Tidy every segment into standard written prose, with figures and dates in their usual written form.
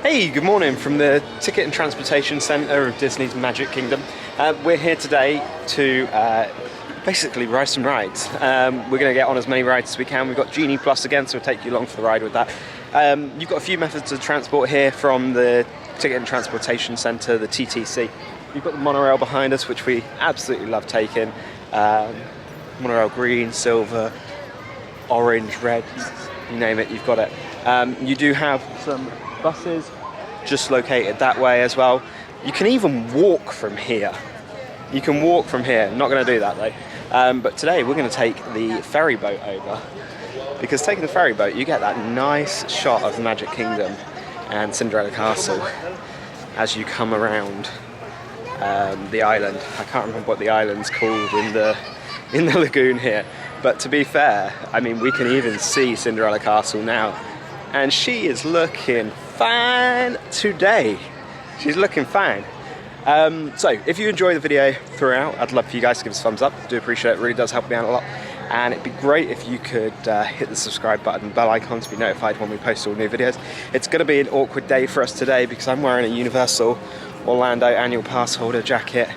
Hey, good morning from the Ticket and Transportation Centre of Disney's Magic Kingdom. We're here today to basically ride some rides. We're going to get on as many rides as we can. We've got Genie Plus again, so we'll take you along for the ride with that. You've got a few methods of transport here from the Ticket and Transportation Centre, the TTC. You've got the monorail behind us, which we absolutely love taking. Monorail green, silver, orange, red, you name it, you've got it. You do have some buses just located that way as well. You can even walk from here. You can walk from here. I'm not going to do that though. But today we're going to take the ferry boat over, because taking the ferry boat you get that nice shot of the Magic Kingdom and Cinderella Castle as you come around the island. I can't remember what the island's called in the lagoon here, but to be fair, I mean, we can even see Cinderella Castle now, and she is looking fine today. She's looking fine. So if you enjoy the video throughout, I'd love for you guys to give us a thumbs up. I do appreciate it. It really does help me out a lot, and it'd be great if you could hit the subscribe button and bell icon to be notified when we post all new videos. It's going to be an awkward day for us today because I'm wearing a Universal Orlando annual pass holder jacket.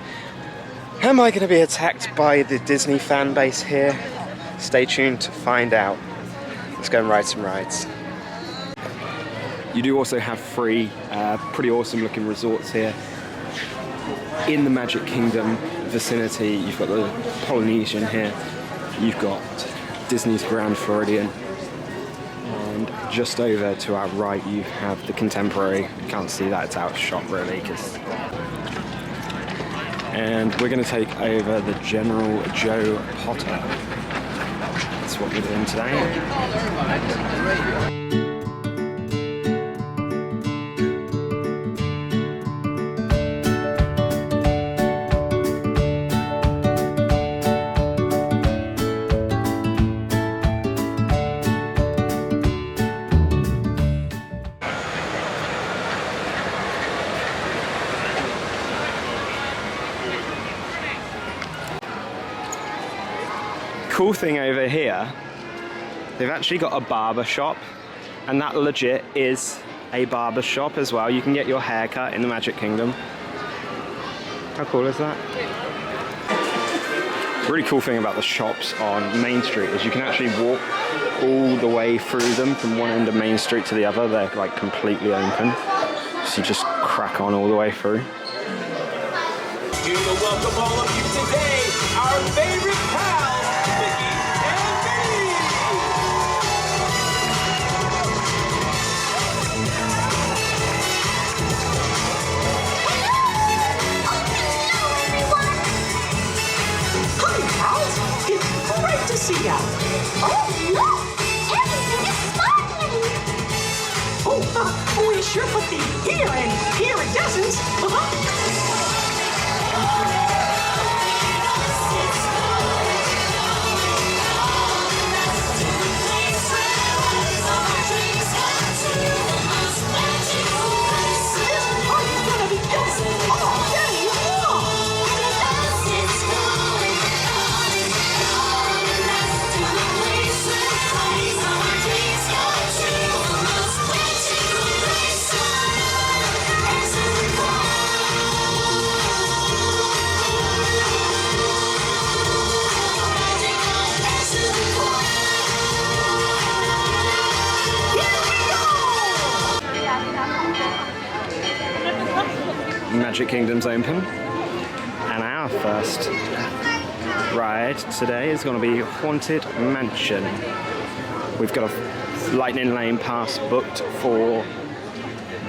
Am I going to be attacked by the Disney fan base here? Stay tuned to find out. Let's go and ride some rides. You do also have free, pretty awesome looking resorts here in the Magic Kingdom vicinity. You've got the Polynesian here, you've got Disney's Grand Floridian, and just over to our right you have the Contemporary. You can't see that, it's out of shot really. And we're going to take over the General Joe Potter. That's what we're doing today. Cool thing over here, they've actually got a barber shop, and that legit is a barber shop as well. You can get your hair cut in the Magic Kingdom. How cool is that? The really cool thing about the shops on Main Street is you can actually walk all the way through them from one end of Main Street to the other. They're like completely open, so you just crack on all the way through. Here to welcome all of you today, our favorite pals, Tiki and Genie. Hello, everyone. Hi, pals. It's great to see you. Oh, look, everything is sparkling. Oh, we sure put the here and here it doesn't. Magic Kingdom's open, and our first ride today is going to be Haunted Mansion. We've got a Lightning Lane pass booked for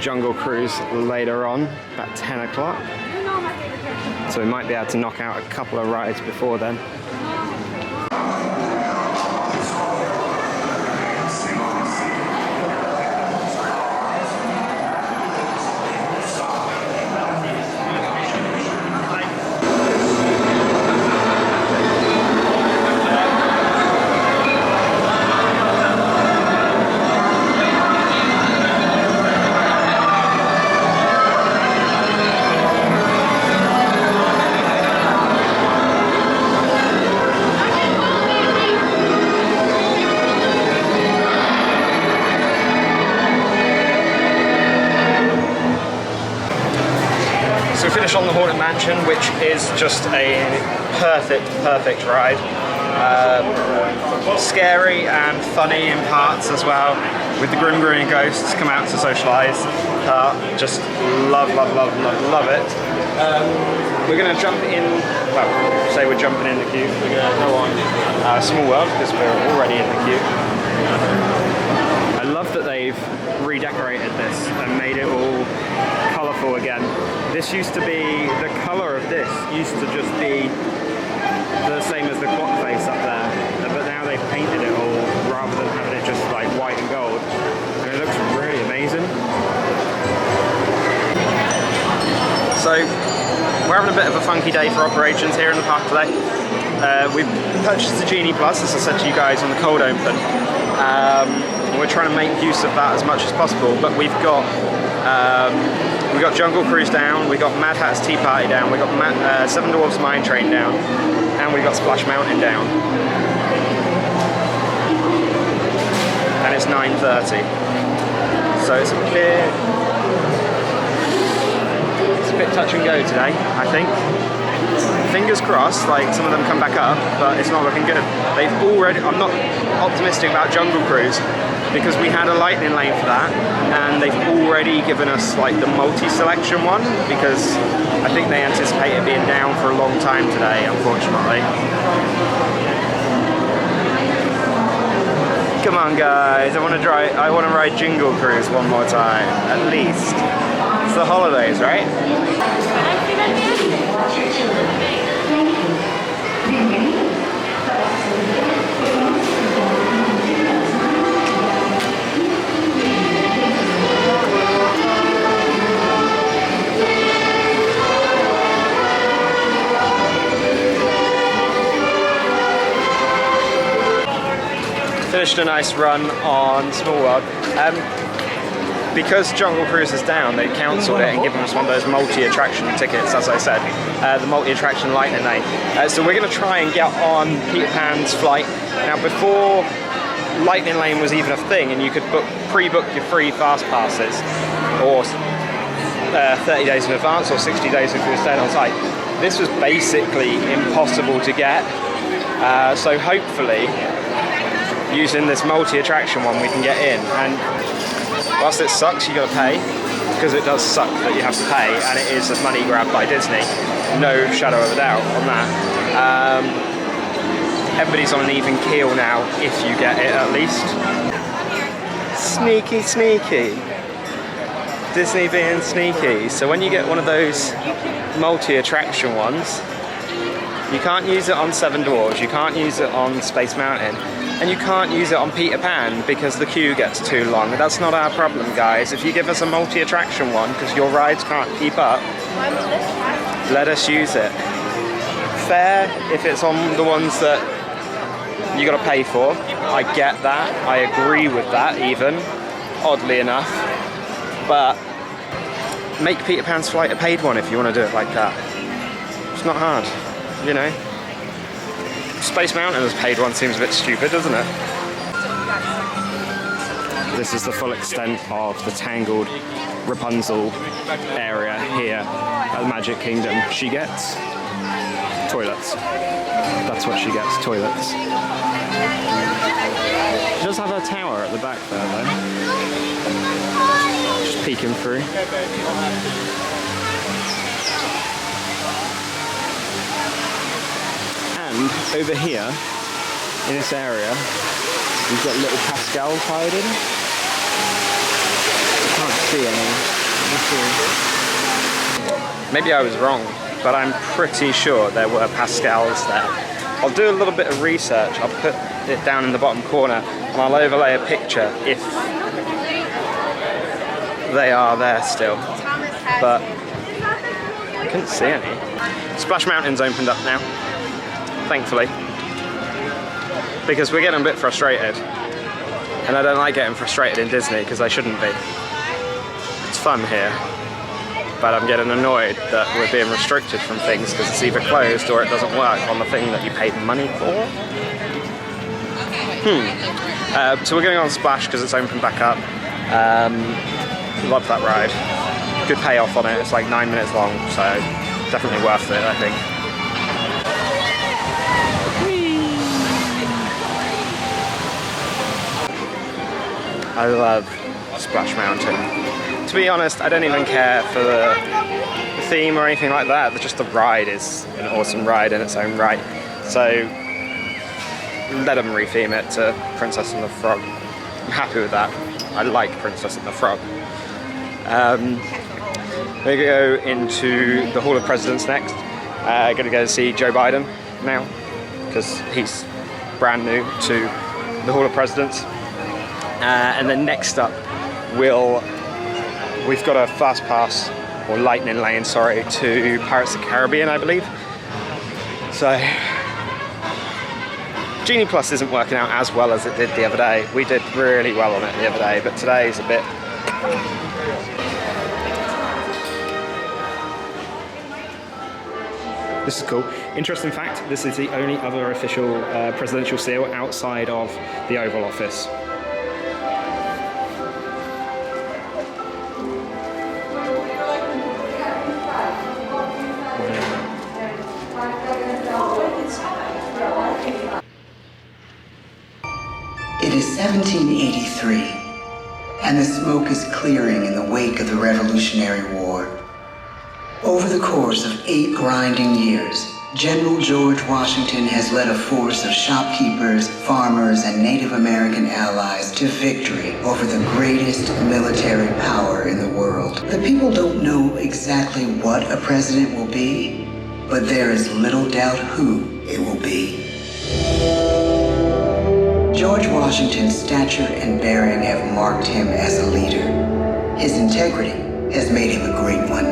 Jungle Cruise later on, about 10 o'clock. So we might be able to knock out a couple of rides before then. finish on the Haunted Mansion, which is just a perfect ride. Scary and funny in parts as well, with the Grim Grinning Ghosts come out to socialise. Just love it. We're going to jump in, well, say we're jumping in the queue. We're going to go on Small World because we're already in the queue. I love that they've redecorated this and made it all colourful again. This used to be, the colour of this used to just be the same as the clock face up there, but now they've painted it all rather than having it just like white and gold, and it looks really amazing. So we're having a bit of a funky day for operations here in the park today. We've purchased the Genie Plus, as I said to you guys in the cold open. We're trying to make use of that as much as possible, but we've got Jungle Cruise down, we've got Mad Hatter's Tea Party down, we've got Seven Dwarfs Mine Train down, and we've got Splash Mountain down. And it's 9:30. So it's a bit touch and go today, I think. Fingers crossed, like some of them come back up, but it's not looking good. They've already, I'm not optimistic about Jungle Cruise because we had a lightning lane for that, and they've already given us like the multi-selection one because I think they anticipate it being down for a long time today, unfortunately. Come on guys, I want to ride Jingle Cruise one more time, at least. It's the holidays, right? Finished a nice run on Small World. Because Jungle Cruise is down, they cancelled it and given us one of those multi-attraction tickets, as I said, the multi-attraction lightning lane. So we're going to try and get on Peter Pan's flight. Now, before lightning lane was even a thing, and you could pre-book your free fast passes, or 30 days in advance, or 60 days if you were staying on site. This was basically impossible to get. So hopefully, using this multi-attraction one, we can get in. And whilst it sucks, you got to pay, because it does suck that you have to pay, and it is a money grab by Disney, no shadow of a doubt on that. Everybody's on an even keel now, if you get it at least. Sneaky, sneaky. Disney being sneaky. So when you get one of those multi-attraction ones, you can't use it on Seven Dwarfs, you can't use it on Space Mountain, and you can't use it on Peter Pan because the queue gets too long. That's not our problem, guys. If you give us a multi-attraction one because your rides can't keep up, let us use it. Fair if it's on the ones that you got to pay for. I get that. I agree with that even, oddly enough. But make Peter Pan's flight a paid one if you want to do it like that. It's not hard, you know. Space Mountain as paid one seems a bit stupid, doesn't it? This is the full extent of the Tangled Rapunzel area here at the Magic Kingdom. She gets toilets. That's what she gets, toilets. She does have her tower at the back there though. Just peeking through. And over here, in this area, we've got little Pascals hiding. I can't see any. Maybe I was wrong, but I'm pretty sure there were Pascals there. I'll do a little bit of research. I'll put it down in the bottom corner, and I'll overlay a picture if they are there still. But I couldn't see any. Splash Mountain's opened up now. Thankfully, because we're getting a bit frustrated, and I don't like getting frustrated in Disney because I shouldn't be. It's fun here, but I'm getting annoyed that we're being restricted from things because it's either closed or it doesn't work on the thing that you paid money for. So we're going on Splash because it's opened back up. Love that ride. good payoff on it. It's like 9 minutes long, so definitely worth it, I think. I love Splash Mountain. To be honest, I don't even care for the theme or anything like that. Just the ride is an awesome ride in its own right. So let them retheme it to Princess and the Frog. I'm happy with that. I like Princess and the Frog. We're going to go into the Hall of Presidents next. Going to go see Joe Biden now, because he's brand new to the Hall of Presidents. And then next up, we've got a fast pass, or lightning lane, sorry, to Pirates of the Caribbean, I believe. So, Genie Plus isn't working out as well as it did the other day. We did really well on it the other day, but today's a bit... This is cool. Interesting fact, this is the only other official presidential seal outside of the Oval Office. It is 1783, and the smoke is clearing in the wake of the Revolutionary War. Over the course of 8 grinding years, General George Washington has led a force of shopkeepers, farmers, and Native American allies to victory over the greatest military power in the world. The people don't know exactly what a president will be, but there is little doubt who it will be. George Washington's stature and bearing have marked him as a leader. His integrity has made him a great one.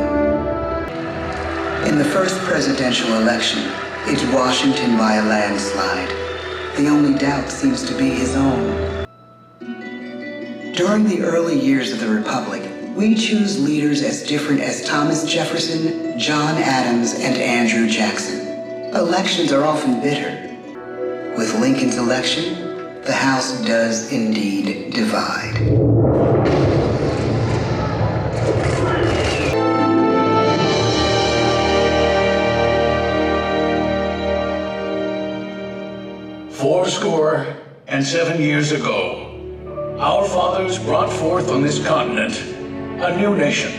In the first presidential election, it's Washington by a landslide. The only doubt seems to be his own. During the early years of the Republic, we choose leaders as different as Thomas Jefferson, John Adams, and Andrew Jackson. Elections are often bitter. With Lincoln's election, the House does indeed divide. Fourscore-and-7 years ago, our fathers brought forth on this continent a new nation,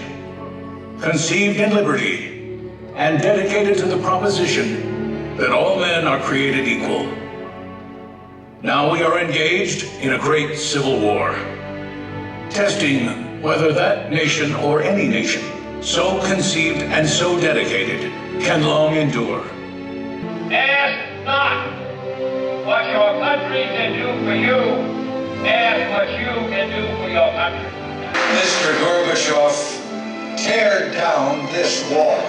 conceived in liberty and dedicated to the proposition that all men are created equal. Now we are engaged in a great civil war, testing whether that nation or any nation, so conceived and so dedicated, can long endure. Ask not what your country can do for you, ask what you can do for your country. Mr. Gorbachev, tear down this wall.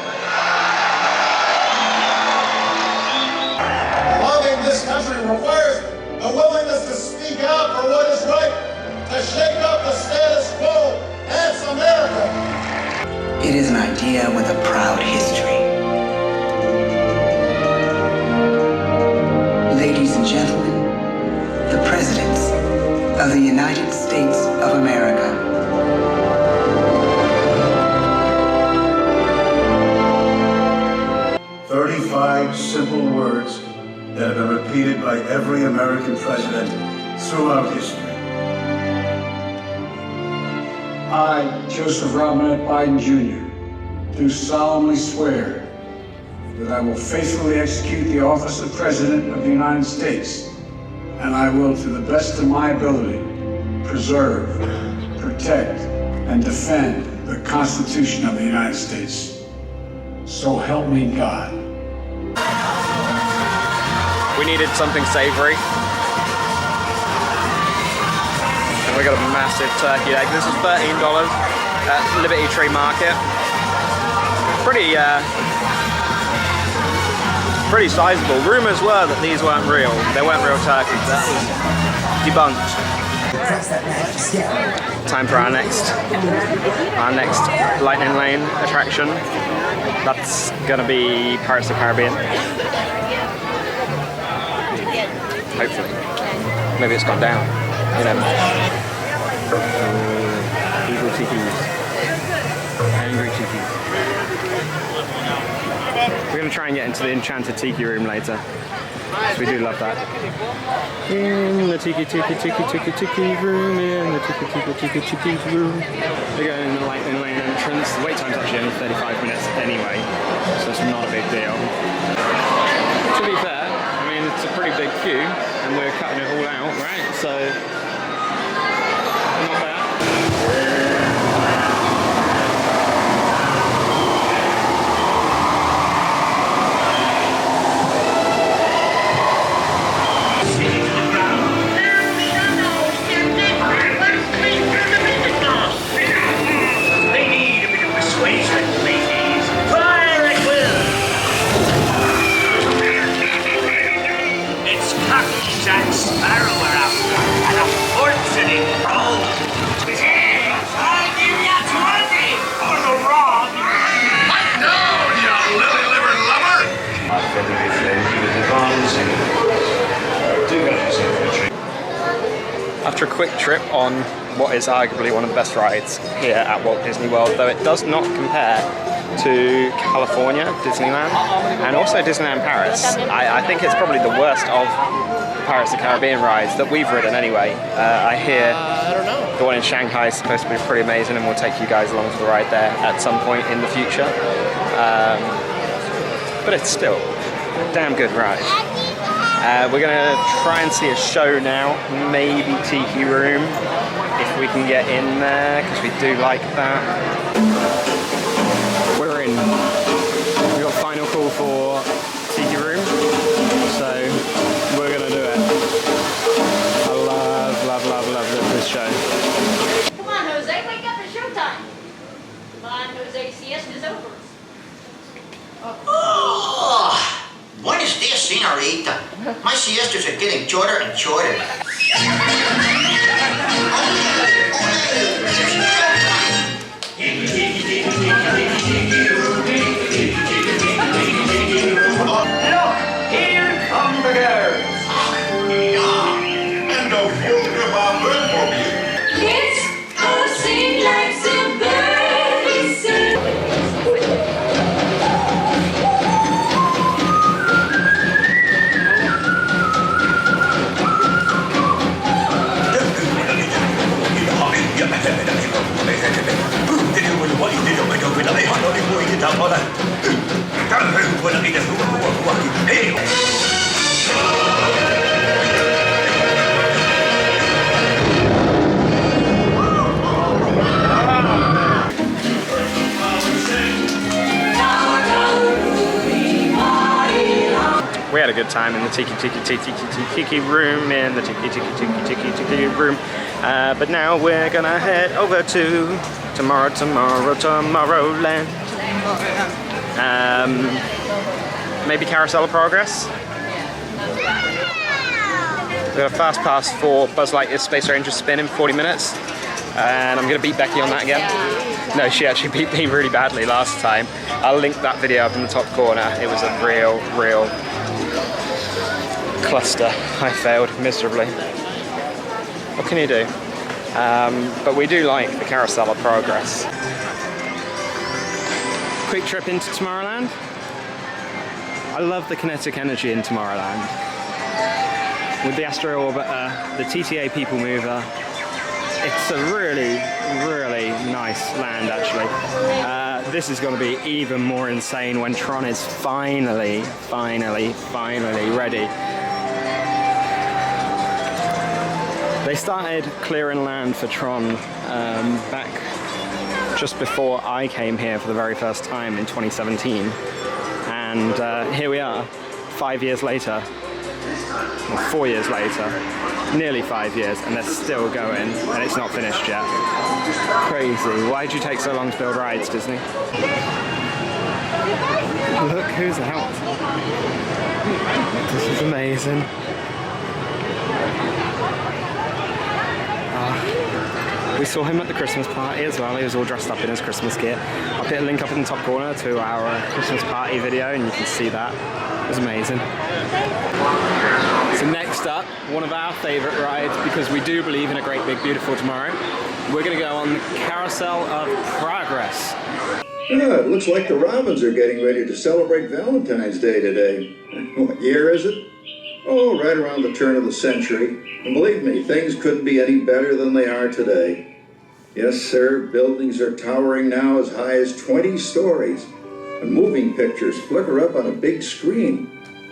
Loving this country requires the willingness to speak out for what is right, to shake up the status quo. That's America. It is an idea with a proud history. Ladies and gentlemen, the Presidents of the United States of America. "35 simple words that have been repeated by every American president throughout history. I, Joseph Robinette Biden Jr., do solemnly swear that I will faithfully execute the office of President of the United States, and I will, to the best of my ability, preserve, protect, and defend the Constitution of the United States. So help me God." We needed something savory. And we got a massive turkey leg. This is $13 at Liberty Tree Market. Pretty sizable. Rumors were that these weren't real. They weren't real turkeys. That was debunked. Time for our next Lightning Lane attraction. That's gonna be Pirates of the Caribbean. Hopefully. Maybe it's gone down. You never know. Evil Tiki's. Angry We're going to try and get into the Enchanted Tiki room later. So we do love that. In the Tiki room, in the Tiki room. We're going in the lightning lane entrance. The wait time's actually only 35 minutes anyway, so it's not a big deal. To be fair, I mean, it's a pretty big queue, and we're cutting it all out, right? So, not bad. After a quick trip on what is arguably one of the best rides here at Walt Disney World, though it does not compare to California, Disneyland, and also Disneyland Paris. I think it's probably the worst of Pirates of the Caribbean rides that we've ridden anyway. I hear the one in Shanghai is supposed to be pretty amazing, and we'll take you guys along for the ride there at some point in the future. But it's still a damn good ride. We're going to try and see a show now, maybe Tiki Room, if we can get in there, because we do like that. We're in. We got final call for Tiki Room, so we're going to do it. I love this show. Come on, Jose, wake up, it's showtime. Come on, Jose, siesta's over. Oh! Buenos dias, señorita. My siestas are getting shorter and shorter. Look, here come the girls. And a wonderful bird for you. Kids, oh, sing like some birdies sing. We had a good time in the Tiki room, in the Tiki room. But now we're gonna head over to Tomorrowland. Maybe Carousel of Progress. We got a fast pass for Buzz Lightyear's Space Ranger spin in 40 minutes. And I'm gonna beat Becky on that again. No, she actually beat me really badly last time. I'll link that video up in the top corner. It was a real cluster. I failed miserably. What can you do? But we do like the Carousel of Progress. Quick trip into Tomorrowland. I love the kinetic energy in Tomorrowland. With the Astro Orbiter, the TTA People Mover, it's a really nice land actually. This is going to be even more insane when Tron is finally ready. They started clearing land for Tron back just before I came here for the very first time in 2017. And here we are, 5 years later, or 4 years later, nearly 5 years, and they're still going, and it's not finished yet. Crazy. Why did you take so long to build rides, Disney? Look who's out. This is amazing. We saw him at the Christmas party as well. He was all dressed up in his Christmas gear. I'll put a link up in the top corner to our Christmas party video and you can see that. It was amazing. So next up, one of our favourite rides, because we do believe in a great big beautiful tomorrow, we're going to go on the Carousel of Progress. Yeah, it looks like the Robins are getting ready to celebrate Valentine's Day today. What year is it? Oh, right around the turn of the century. And believe me, things couldn't be any better than they are today. Yes, sir, buildings are towering now as high as 20 stories. And moving pictures flicker up on a big screen.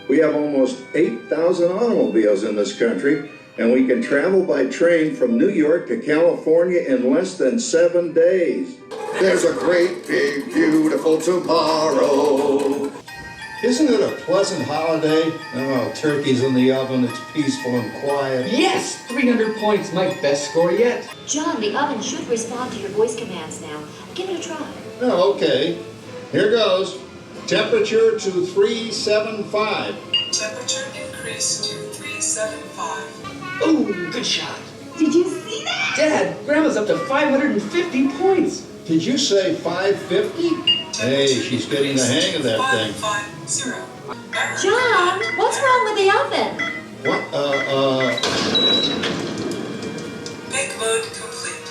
We have almost 8,000 automobiles in this country, and we can travel by train from New York to California in less than 7 days. There's a great, big, beautiful tomorrow. Isn't it a pleasant holiday? Oh, turkey's in the oven, it's peaceful and quiet. Yes! 300 points, my best score yet. John, the oven should respond to your voice commands now. Give it a try. Oh, okay. Here goes. Temperature to 375. Temperature increased to 375. Ooh, good shot. Did you see that? Dad, Grandma's up to 550 points. Did you say 550? Hey, she's getting the hang of that thing. 550. John, what's wrong with the oven? What? Bake mode complete.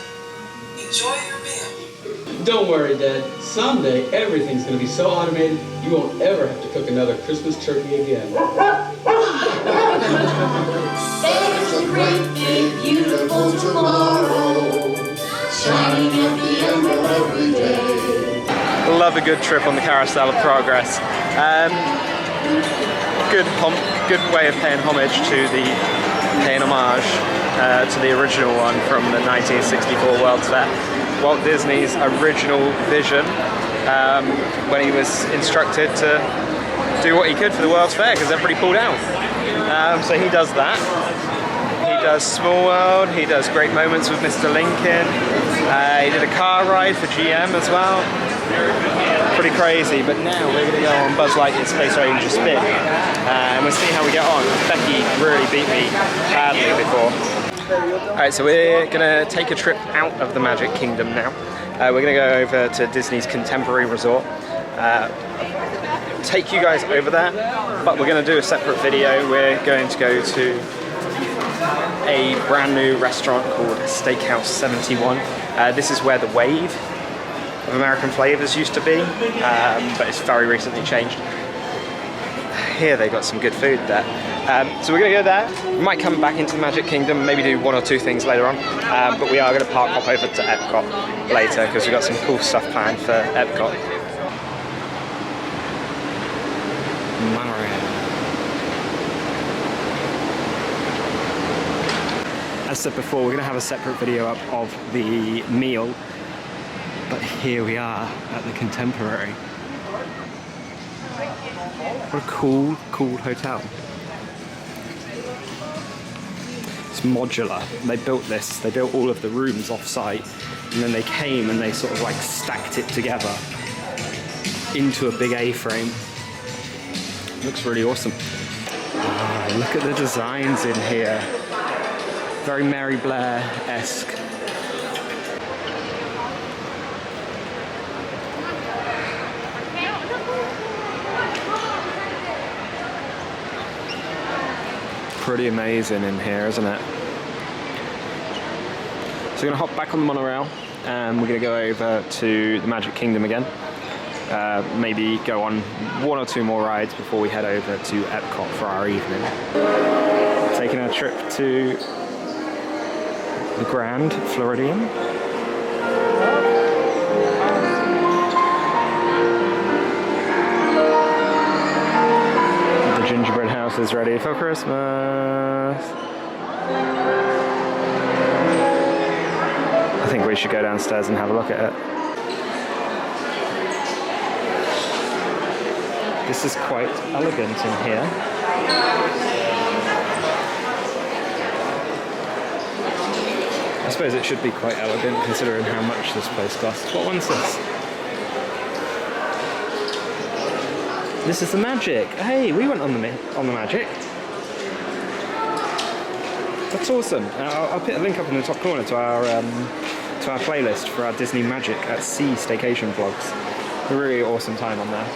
Enjoy your meal. Don't worry, Dad. Someday, everything's going to be so automated, you won't ever have to cook another Christmas turkey again. There's a great, big, beautiful tomorrow, shining at the end of every day. Love a good trip on the Carousel of Progress. Good way of paying homage to paying homage to the original one from the 1964 World's Fair. Walt Disney's original vision when he was instructed to do what he could for the World's Fair because everybody pulled out. So he does that. He does Small World, he does Great Moments with Mr. Lincoln. He did a car ride for GM as well. Pretty crazy, but now we're going to go on Buzz Lightyear's Space Ranger Spin and we'll see how we get on. Becky really beat me badly before. Alright, so we're going to take a trip out of the Magic Kingdom now. We're going to go over to Disney's Contemporary Resort. Take you guys over there, but we're going to do a separate video. We're going to go to a brand new restaurant called Steakhouse 71. This is where the Wave of American Flavors used to be, but it's very recently changed. Here they got some good food there. So we're going to go there. We might come back into the Magic Kingdom, maybe do one or two things later on, but we are going to hop over to EPCOT later because we've got some cool stuff planned for EPCOT. Monorail. As said before, we're going to have a separate video up of the meal, but here we are at the Contemporary. What a cool hotel. It's modular. They built this, they built all of the rooms off-site, and then they came and they sort of like stacked it together into a big A-frame. Looks really awesome. Oh, look at the designs in here. Very Mary Blair-esque. Pretty amazing in here, isn't it? So we're going to hop back on the monorail and we're going to go over to the Magic Kingdom again. Maybe go on one or two more rides before we head over to EPCOT for our evening. Taking our trip to the Grand Floridian. The gingerbread house is ready for Christmas. I think we should go downstairs and have a look at it. This is quite elegant in here. I suppose it should be quite elegant considering how much this place costs. What one's this? This is the Magic. Hey, we went on the Magic. That's awesome. I'll put a link up in the top corner to our playlist for our Disney Magic at Sea staycation vlogs. A really awesome time on there.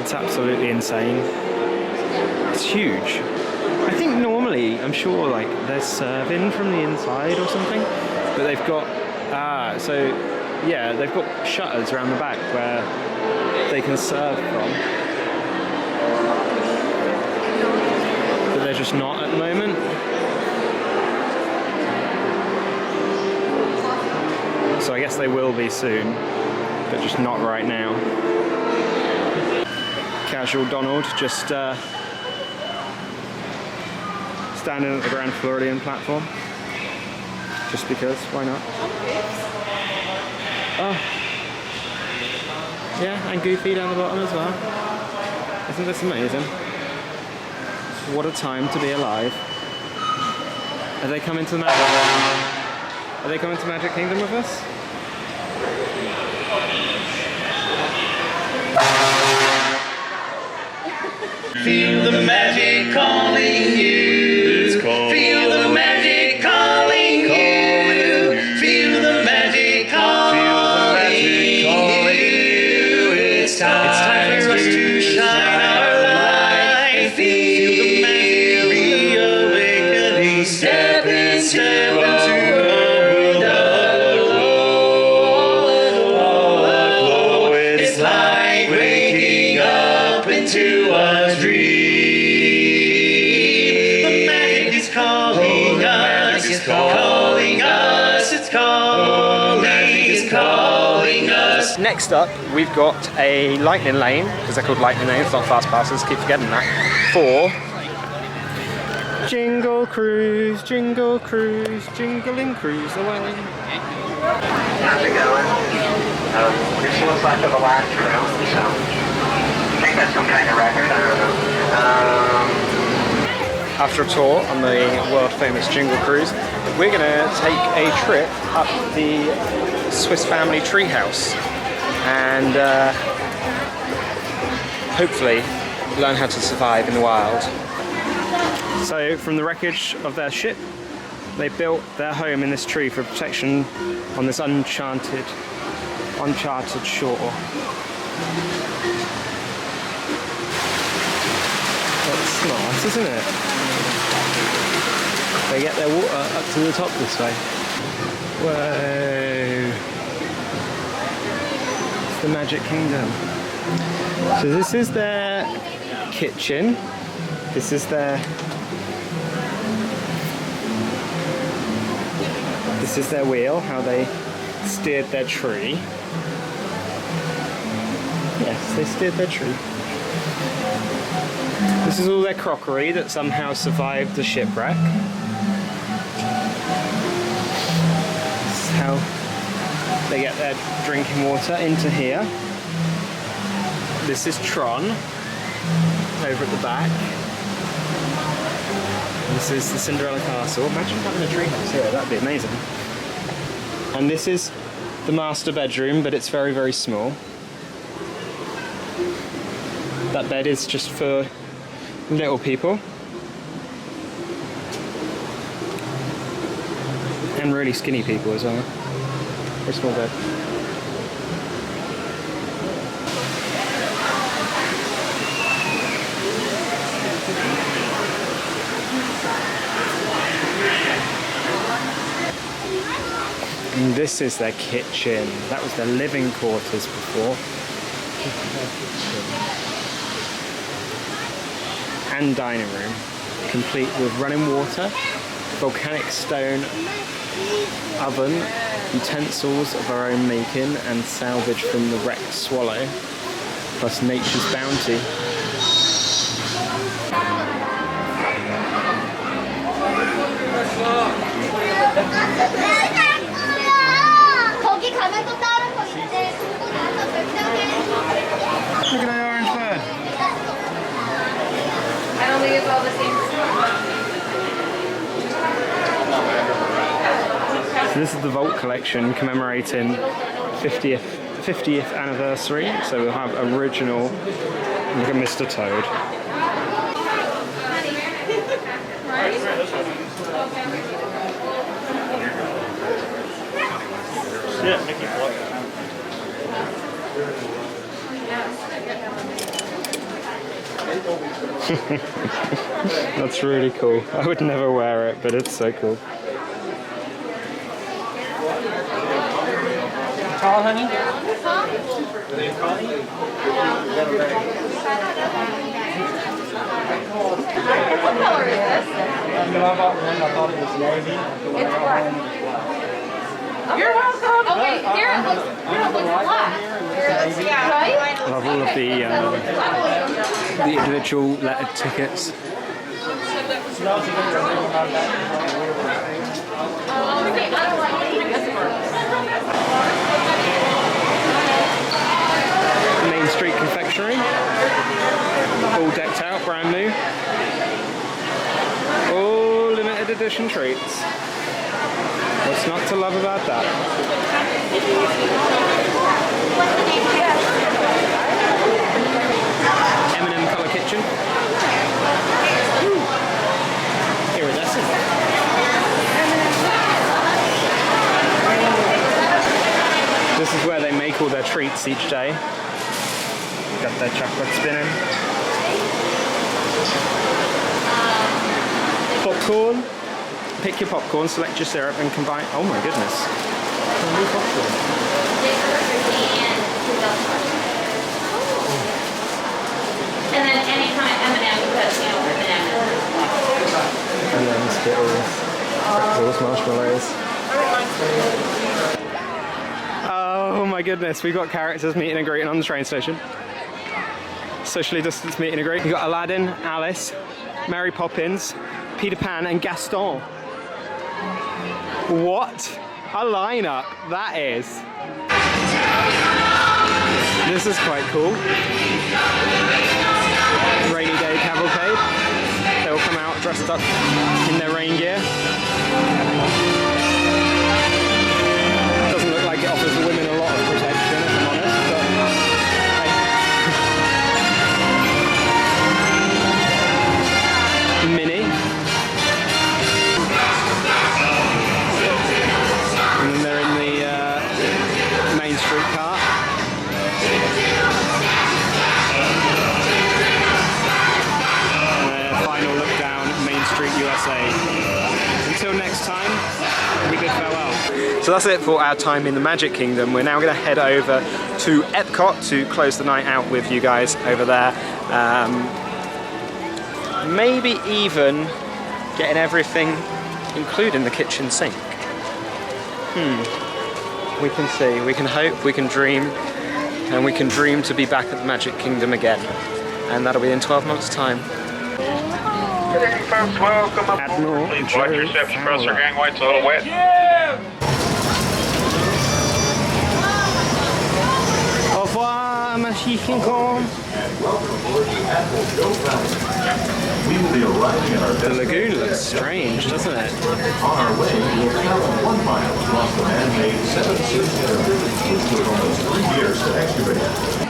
It's absolutely insane. It's huge. I think normally, I'm sure, like they're serving from the inside or something, but they've got yeah, they've got shutters around the back where they can serve from, but they're just not at the moment. So I guess they will be soon, but just not right now. Casual Donald just standing at the Grand Floridian platform, just because, why not? Oh, yeah, and Goofy down the bottom as well. Isn't this amazing? What a time to be alive. Are they coming to the Magic? Are they coming to Magic Kingdom with us? Feel the magic calling you. Feel the magic calling you. Feel the magic calling you. It's time for us to shine our light. Feel the magic reawakening. Step into a world aglow. It's like waking up into a dream. The magic is calling us. It's calling us. It's calling us. Next up, we've got a lightning lane, because they're called lightning lanes, not fast passes, keep forgetting that, for Jingle Cruise, Jingle Cruise, Jingling Cruise away. How's it going? This looks like the last round, so I think that's some kind of record, I don't know. After a tour on the world famous Jingle Cruise, we're going to take a trip up the Swiss Family Treehouse and hopefully learn how to survive in the wild. So from the wreckage of their ship, they built their home in this tree for protection on this uncharted shore. That's nice, isn't it? They get their water up to the top this way. Whoa! It's the Magic Kingdom. So this is their kitchen. This is their wheel, how they steered their tree. Yes, they steered their tree. This is all their crockery that somehow survived the shipwreck. This is how they get their drinking water into here. This is Tron, over at the back. This is the Cinderella Castle. Imagine having a treehouse here, that'd be amazing. And this is the master bedroom, but it's very, very small. That bed is just for little people. And really skinny people as well. Very small bed. And this is their kitchen. That was their living quarters before. And dining room, complete with running water, volcanic stone oven, utensils of our own making and salvage from the wrecked swallow, plus nature's bounty. Look at that orange bird. I don't think it's all the same stuff. So this is the Vault collection commemorating 50th anniversary. So we'll have original, look at Mr. Toad. Yeah, Mickey Block. That's really cool. I would never wear it, but it's so cool. Tall, honey? What color is this? I bought one. I thought it was navy. It's black. You're welcome. Okay, here it looks black. Right? I love all of the individual lettered tickets. Main Street Confectionery, all decked out, brand new. All limited edition treats. What's not to love about that? M&M Colour Kitchen. Iridescent. This is where they make all their treats each day. Got their chocolate spinning. Popcorn. Pick your popcorn, select your syrup and combine. Oh my goodness. New popcorn. And then any kind of M&M because, you know, M&M, Skittles, pretzels, marshmallows. Oh my goodness, we've got characters meeting and greeting on the train station. Socially distanced meeting and greet. We've got Aladdin, Alice, Mary Poppins, Peter Pan and Gaston. What a lineup that is. This is quite cool. Rainy day cavalcade. They'll come out dressed up in their rain gear. Doesn't look like it offers the women a lot of protection, if I'm honest, but hey. Minnie. And then they're in the Main Street car. Final look down Main Street, USA. Until next time, we bid farewell. So that's it for our time in the Magic Kingdom. We're now going to head over to EPCOT to close the night out with you guys over there. Maybe even getting everything, including the kitchen sink. We can see, we can hope, we can dream, and we can dream to be back at the Magic Kingdom again. And that'll be in 12 months' time. Good evening, folks. Welcome aboard. Please watch your steps across our gangway. It's a little wet. Au revoir, Magic Kingdom. The lagoon looks strange, doesn't it? On our way, we'll travel 1 mile across the man-made 7-seat area, which took almost 3 years to excavate.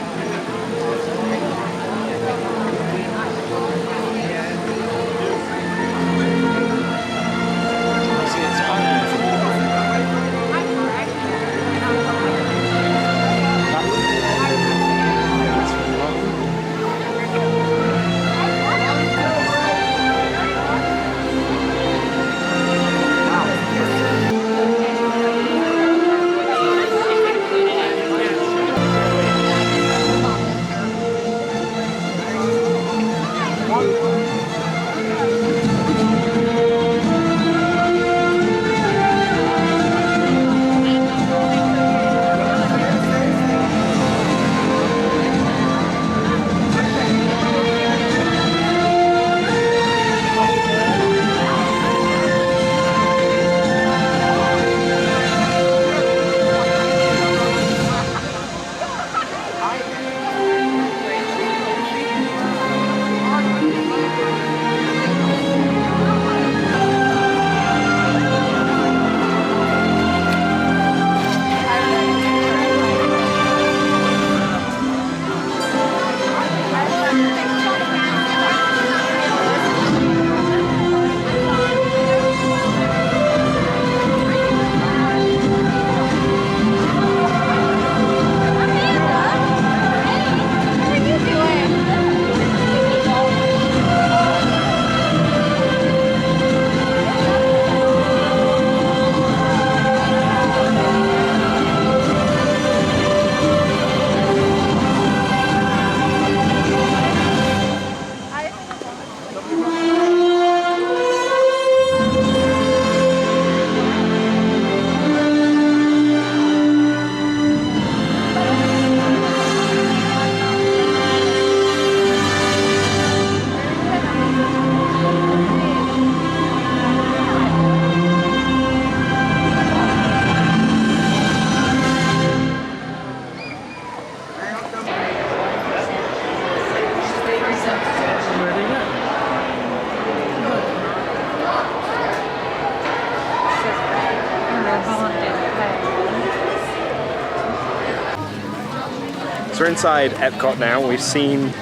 So we're inside EPCOT now. We've seen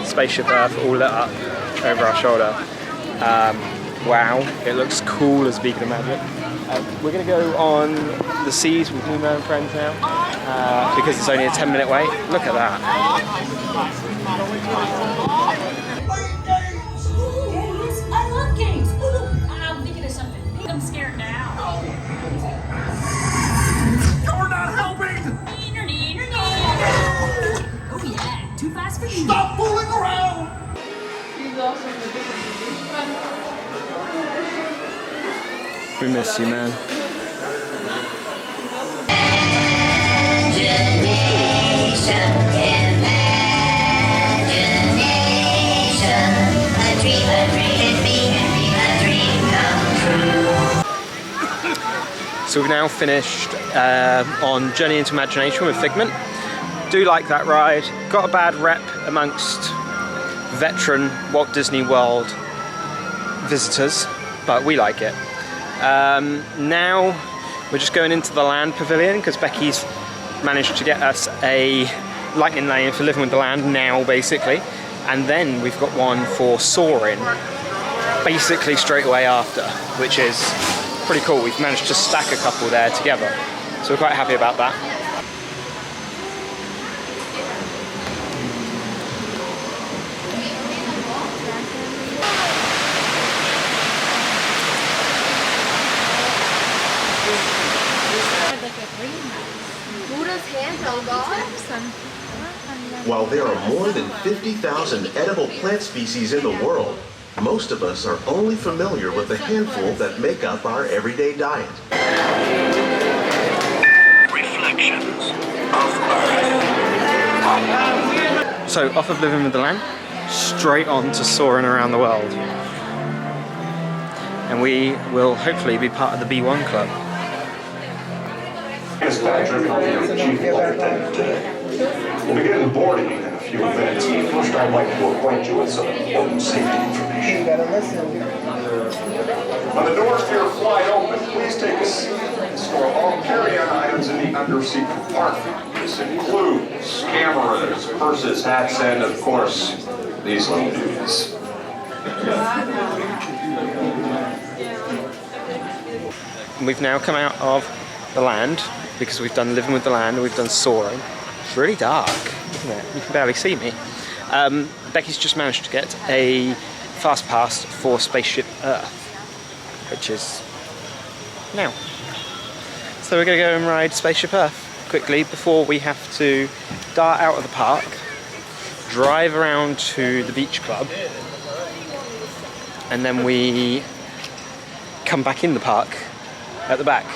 Spaceship Earth all lit up over our shoulder. Wow, it looks cool as Beacon of Magic. We're going to go on the seas with Nemo and friends now because it's only a 10-minute wait. Look at that. Yes, I love games. I'm thinking of something. I'm scared now. You're not helping! Oh yeah, too fast for you. Stop fooling around! We miss you, man. So we've now finished on Journey into Imagination with Figment. Do like that ride. Got a bad rep amongst veteran Walt Disney World visitors, but we like it. Now we're just going into the land pavilion because Becky's managed to get us a lightning lane for Living with the Land now, basically, and then we've got one for soaring basically straight away after, which is pretty cool. We've managed to stack a couple there together, so we're quite happy about that. While there are more than 50,000 edible plant species in the world, most of us are only familiar with the handful that make up our everyday diet. Reflections of Earth. So off of Living with the Land, straight on to soaring around the world. And we will hopefully be part of the B1 club. Miss Patrick, I'll be your chief flight attendant today. We'll begin boarding in a few minutes, but first I'd like to acquaint you with some important safety information. When the doors to your flight open, please take a seat and store all carry-on items in the underseat compartment. This includes cameras, purses, hats, and of course, these little dudes. We've now come out of the land because we've done Living with the Land and we've done soaring. It's really dark, isn't it? You can barely see me. Becky's just managed to get a fast pass for Spaceship Earth, which is now. So we're going to go and ride Spaceship Earth quickly before we have to dart out of the park, drive around to the beach club, and then we come back in the park at the back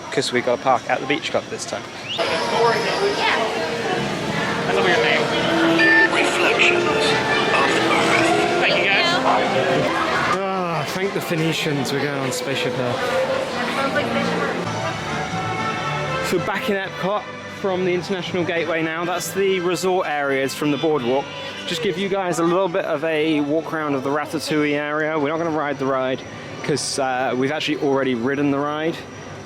because we got to park at the beach club this time. Reflections of Earth. Thank you, guys. Thank the Phoenicians, we're going on Spaceship Earth. So back in Epcot from the International Gateway now. That's the resort areas from the boardwalk. Just give you guys a little bit of a walk around of the Ratatouille area. We're not going to ride the ride because we've actually already ridden the ride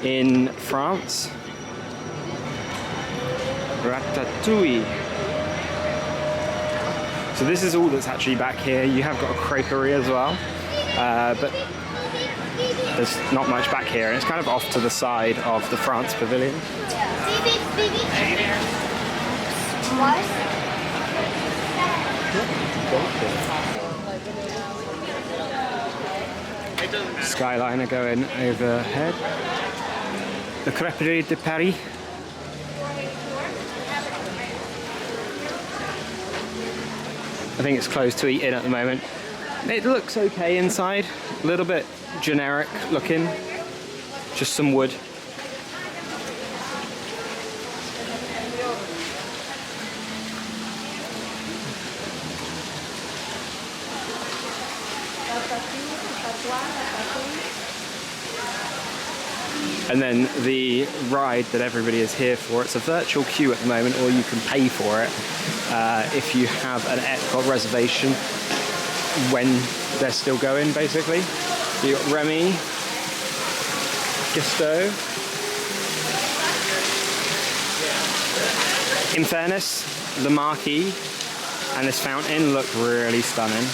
in France. Ratatouille. So this is all that's actually back here. You have got a creperie as well, but there's not much back here, and it's kind of off to the side of the France Pavilion. Skyliner going overhead. The Creperie de Paris. I think it's closed to eat in at the moment. It looks okay inside, a little bit generic looking, just some wood. And then the ride that everybody is here for, it's a virtual queue at the moment, or you can pay for it if you have an Epcot reservation when they're still going, basically. So you've got Remy, Gusto, In fairness, the marquee and this fountain look really stunning.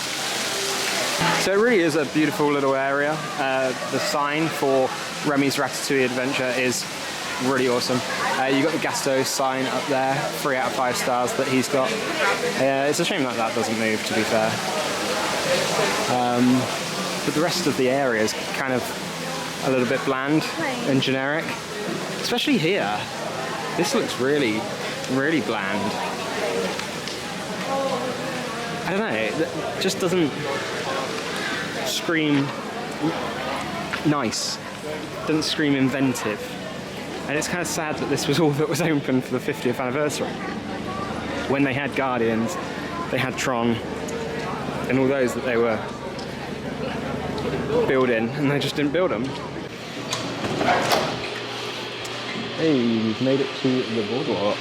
So it really is a beautiful little area. The sign for Remy's Ratatouille Adventure is really awesome. You got the Gasto sign up there, 3 out of 5 stars that he's got. It's a shame that that doesn't move, to be fair. But the rest of the area is kind of a little bit bland and generic. Especially here. This looks really, really bland. I don't know, it just doesn't scream nice. Doesn't scream inventive. And it's kind of sad that this was all that was open for the 50th anniversary. When they had Guardians, they had Tron, and all those that they were building, and they just didn't build them. Hey, we've made it to the boardwalk.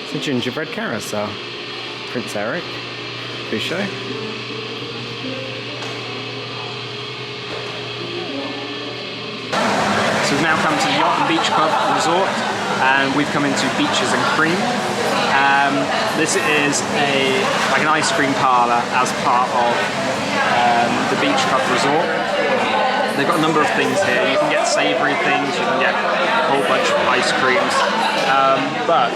It's a gingerbread carousel. Prince Eric, Boucher. So we've now come to the Yacht and Beach Club Resort, and we've come into Beaches and Cream. This is like an ice cream parlour as part of the Beach Club Resort. They've got a number of things here. You can get savoury things, you can get a whole bunch of ice creams, but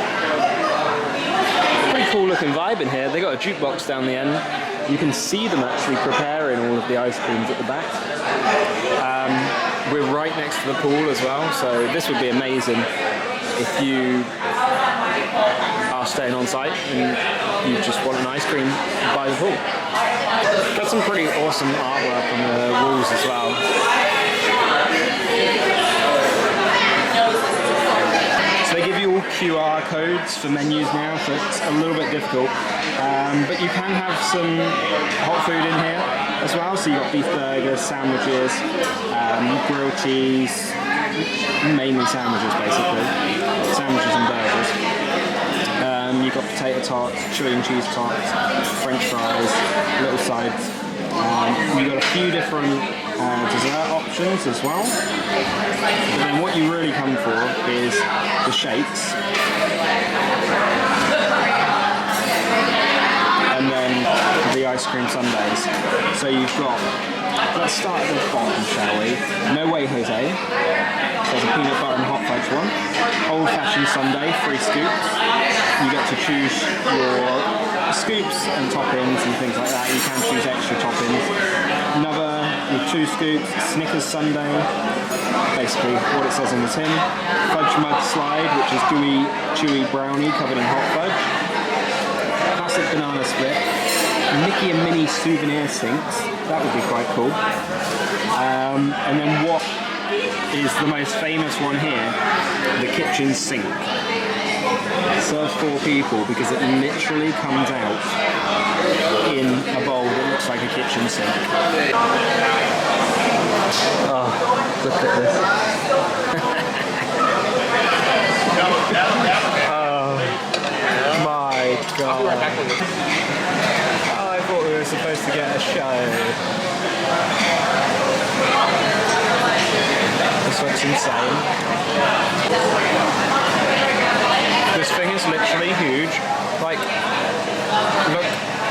pretty cool looking vibe in here. They got a jukebox down the end. You can see them actually preparing all of the ice creams at the back. We're right next to the pool as well, so this would be amazing if you are staying on site and you just want an ice cream by the pool. Got some pretty awesome artwork on the walls as well. So they give you all QR codes for menus now, so it's a little bit difficult. But you can have some hot food in here as well. So you've got beef burgers, sandwiches, grilled cheese, mainly sandwiches basically. Sandwiches and burgers. You've got potato tarts, chili and cheese tarts, French fries, little sides. You've got a few different dessert options as well. But then what you really come for is the shakes. And then the ice cream sundaes. So you've got, let's start at the bottom, shall we? No Way Jose. There's a peanut butter and hot fudge one. Old fashioned sundae, 3 scoops. You get to choose your scoops and toppings and things like that. You can choose extra toppings. Another with 2 scoops, Snickers sundae. Basically what it says on the tin. Fudge mud slide, which is gooey, chewy brownie covered in hot fudge. Classic banana split. Mickey and Minnie souvenir sinks. That would be quite cool. And then what is the most famous one here? The kitchen sink. Serves 4 people because it literally comes out in a bowl that looks like a kitchen sink. Oh, look at this. Oh my god. Oh, I thought we were supposed to get a show. This looks insane. This thing is literally huge. Like, look,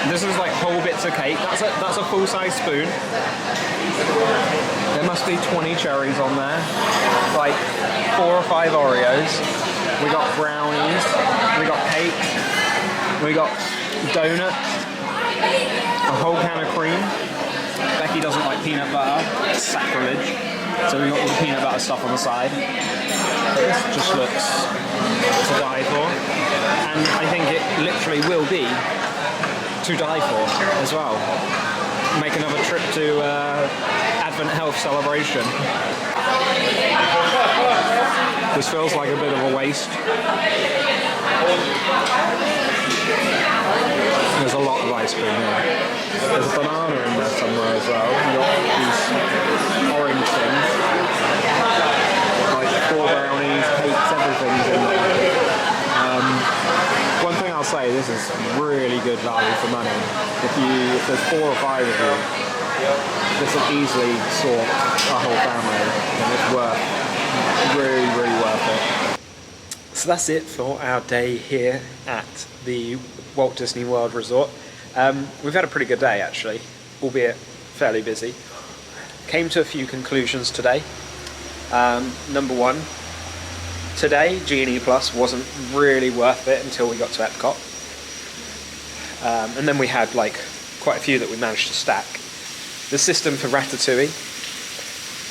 this is like whole bits of cake. That's a full-size spoon. There must be 20 cherries on there. Like 4 or 5 Oreos. We got brownies. We got cake. We got donuts. A whole can of cream. Becky doesn't like peanut butter. It's sacrilege. So we got all the peanut butter stuff on the side. This just looks to die for. And I think it literally will be to die for as well. Make another trip to Advent Health celebration. This feels like a bit of a waste. There's a lot of ice cream here. There's a banana in there somewhere as well. You've got these orange things. Like 4 brownies, cakes, everything's in there. One thing I'll say, this is really good value for money. If there's 4 or 5 of you, this will easily sort a whole family, and it's really worth it. So that's it for our day here at the Walt Disney World Resort. We've had a pretty good day actually, albeit fairly busy. Came to a few conclusions today. Number one, today Genie Plus wasn't really worth it until we got to EPCOT. And then we had like quite a few that we managed to stack. The system for Ratatouille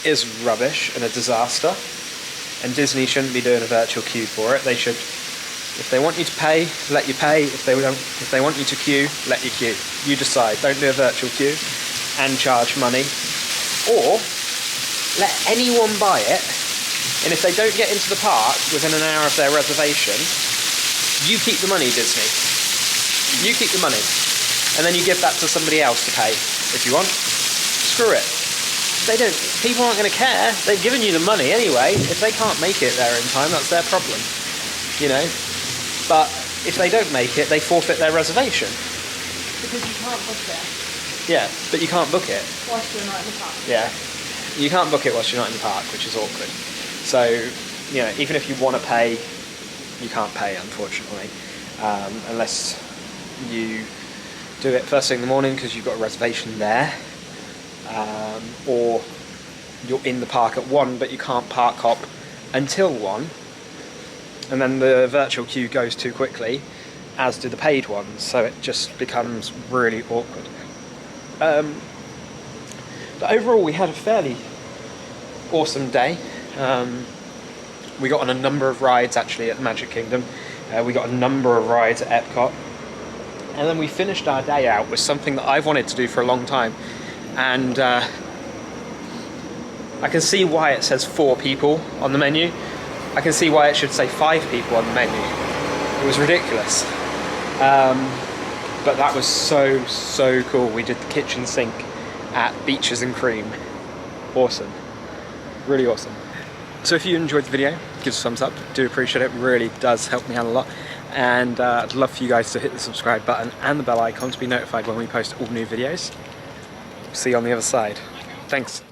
is rubbish and a disaster, and Disney shouldn't be doing a virtual queue for it. They should, if they want you to pay, let you pay. If they want you to queue, let you queue. You decide. Don't do a virtual queue and charge money, or let anyone buy it, and if they don't get into the park within an hour of their reservation, you keep the money, Disney. You keep the money, and then you give that to somebody else to pay if you want. Screw it. They don't. People aren't going to care. They've given you the money anyway. If they can't make it there in time, that's their problem. You know. But if they don't make it, they forfeit their reservation. Because you can't book it. Yeah, but you can't book it. Whilst you're not in the park. Yeah, you can't book it whilst you're not in the park, which is awkward. So, you know, even if you want to pay, you can't pay, unfortunately, unless you do it first thing in the morning because you've got a reservation there, or you're in the park at 1 but you can't park hop until 1, and then the virtual queue goes too quickly, as do the paid ones, so it just becomes really awkward. But overall we had a fairly awesome day. We got on a number of rides actually at the Magic Kingdom. We got a number of rides at EPCOT. And then we finished our day out with something that I've wanted to do for a long time. And I can see why it says 4 people on the menu. I can see why it should say 5 people on the menu. It was ridiculous. But that was so cool. We did the kitchen sink at Beaches and Cream. Awesome. Really awesome. So if you enjoyed the video, give us a thumbs up. Do appreciate it. Really does help me out a lot. And I'd love for you guys to hit the subscribe button and the bell icon to be notified when we post all new videos. See you on the other side. Thanks.